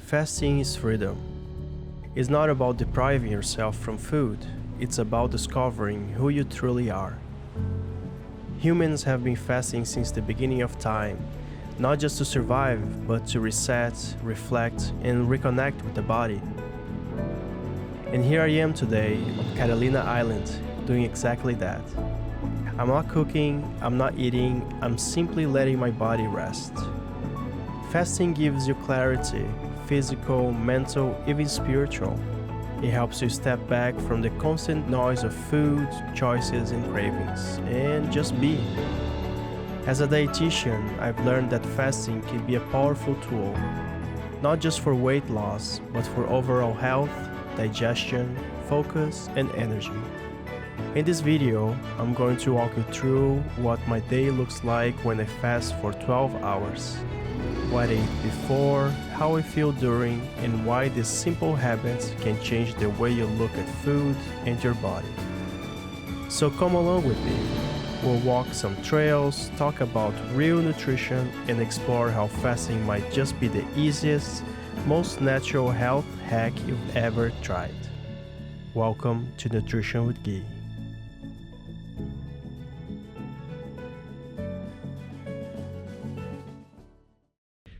Fasting is freedom. It's not about depriving yourself from food, it's about discovering who you truly are. Humans have been fasting since the beginning of time, not just to survive, but to reset, reflect, and reconnect with the body. And here I am today on Catalina Island, doing exactly that. I'm not cooking, I'm not eating, I'm simply letting my body rest. Fasting gives you clarity, physical, mental, even spiritual. It helps you step back from the constant noise of food, choices, and cravings, and just be. As a dietitian, I've learned that fasting can be a powerful tool, not just for weight loss, but for overall health, digestion, focus, and energy. In this video, I'm going to walk you through what my day looks like when I fast for 12 hours. What I eat before, how I feel during, and why these simple habits can change the way you look at food and your body. So come along with me. We'll walk some trails, talk about real nutrition, and explore how fasting might just be the easiest, most natural health hack you've ever tried. Welcome to Nutrition with Guy.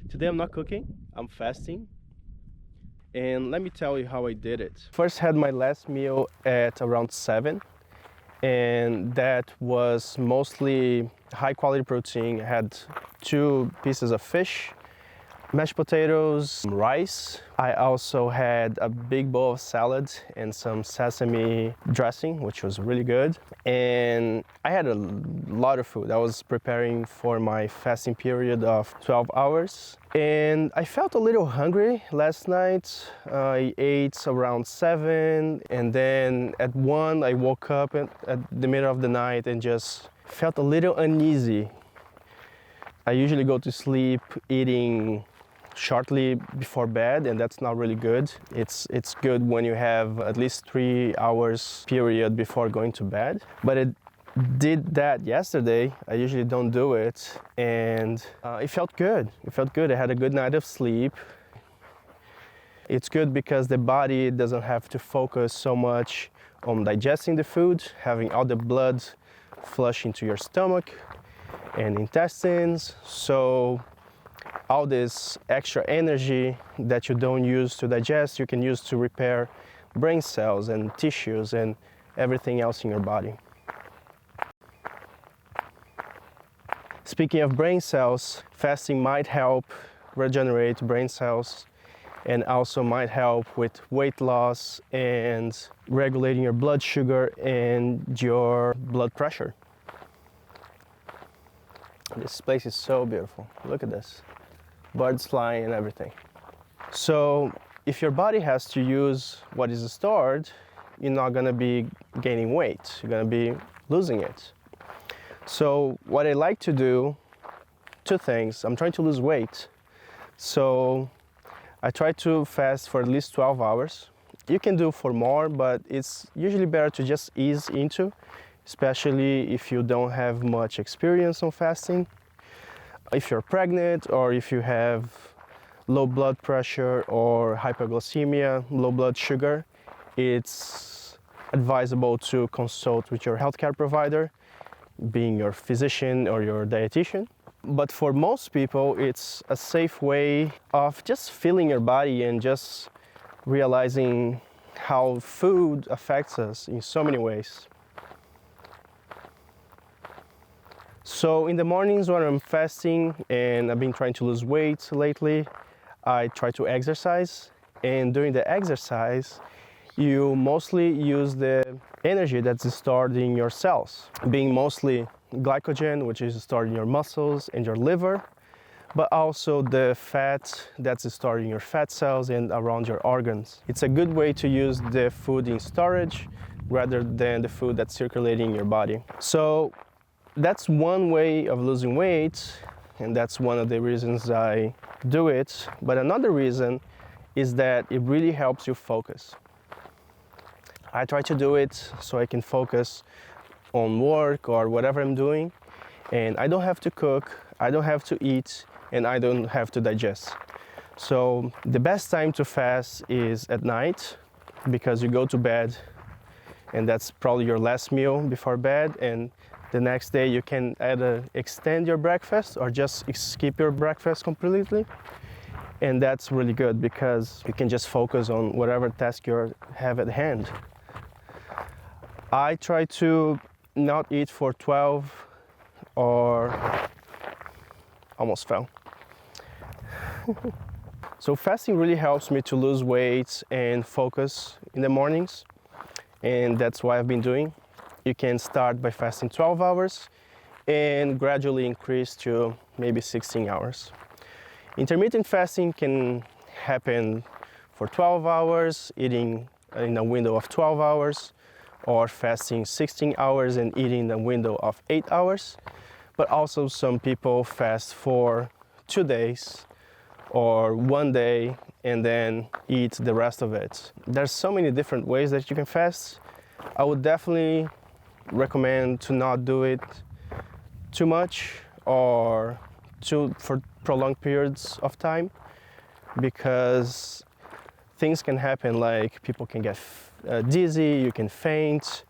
Today I'm not cooking, I'm fasting. And let me tell you how I did it. First had my last meal at around 7, and that was mostly high quality protein. I had 2 pieces of fish, mashed potatoes, rice. I also had a big bowl of salad and some sesame dressing, which was really good. And I had a lot of food. I was preparing for my fasting period of 12 hours. And I felt a little hungry last night. I ate around 7, and then at 1 I woke up at the middle of the night and just felt a little uneasy. I usually go to sleep eating shortly before bed, and that's not really good. It's good when you have at least 3 hours period before going to bed. But it did that yesterday. I usually don't do it, and it felt good. It felt good. I had a good night of sleep. It's good because the body doesn't have to focus so much on digesting the food, having all the blood flush into your stomach and intestines. So all this extra energy that you don't use to digest, you can use to repair brain cells and tissues and everything else in your body. Speaking of brain cells, fasting might help regenerate brain cells and also might help with weight loss and regulating your blood sugar and your blood pressure. This place is so beautiful. Look at this. Birds flying and everything. So if your body has to use what is stored, you're not gonna be gaining weight, you're gonna be losing it. So what I like to do, 2 things. I'm trying to lose weight, so I try to fast for at least 12 hours. You can do for more, but it's usually better to just ease into, especially if you don't have much experience on fasting. If you're pregnant or if you have low blood pressure or hypoglycemia, low blood sugar, it's advisable to consult with your healthcare provider, being your physician or your dietitian. But for most people, it's a safe way of just feeling your body and just realizing how food affects us in so many ways. So in the mornings when I'm fasting and I've been trying to lose weight lately, I try to exercise. And during the exercise, you mostly use the energy that's stored in your cells, being mostly glycogen, which is stored in your muscles and your liver, but also the fat that's stored in your fat cells and around your organs. It's a good way to use the food in storage rather than the food that's circulating in your body. So that's one way of losing weight, and that's one of the reasons I do it. But another reason is that it really helps you focus. I try to do it so I can focus on work or whatever I'm doing, and I don't have to cook, I don't have to eat, and I don't have to digest. So the best time to fast is at night, because you go to bed and that's probably your last meal before bed, and the next day you can either extend your breakfast or just skip your breakfast completely. And that's really good because you can just focus on whatever task you have at hand. I try to not eat for 12 or almost fell. So fasting really helps me to lose weight and focus in the mornings, and that's what I've been doing. You can start by fasting 12 hours and gradually increase to maybe 16 hours. Intermittent fasting can happen for 12 hours, eating in a window of 12 hours, or fasting 16 hours and eating in a window of 8 hours. But also some people fast for 2 days or 1 day and then eat the rest of it. There's so many different ways that you can fast. I would definitely recommend to not do it too much or for prolonged periods of time, because things can happen, like people can get dizzy, you can faint,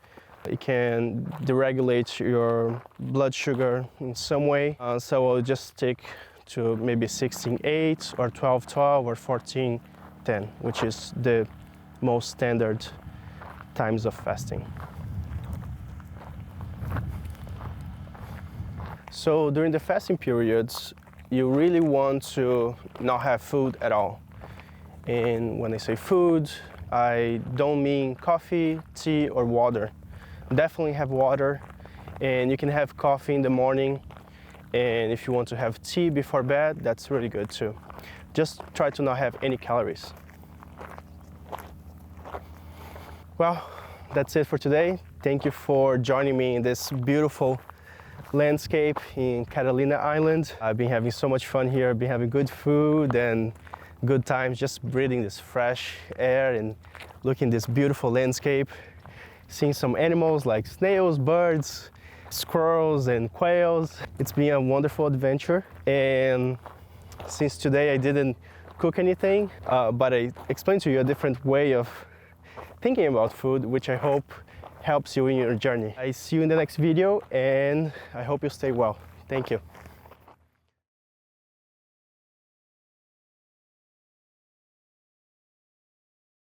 it can deregulate your blood sugar in some way. So I'll just stick to maybe 16-8 or 12-12 or 14-10, which is the most standard times of fasting. So during the fasting periods, you really want to not have food at all. And when I say food, I don't mean coffee, tea, or water. Definitely have water, and you can have coffee in the morning, and if you want to have tea before bed, that's really good too. Just try to not have any calories. Well, that's it for today. Thank you for joining me in this beautiful landscape in Catalina Island. I've been having so much fun here. I've been having good food and good times, just breathing this fresh air and looking at this beautiful landscape, seeing some animals like snails, birds, squirrels, and quails. It's been a wonderful adventure, and since today I didn't cook anything, but I explained to you a different way of thinking about food, which I hope helps you in your journey. I see you in the next video, and I hope you stay well. Thank you.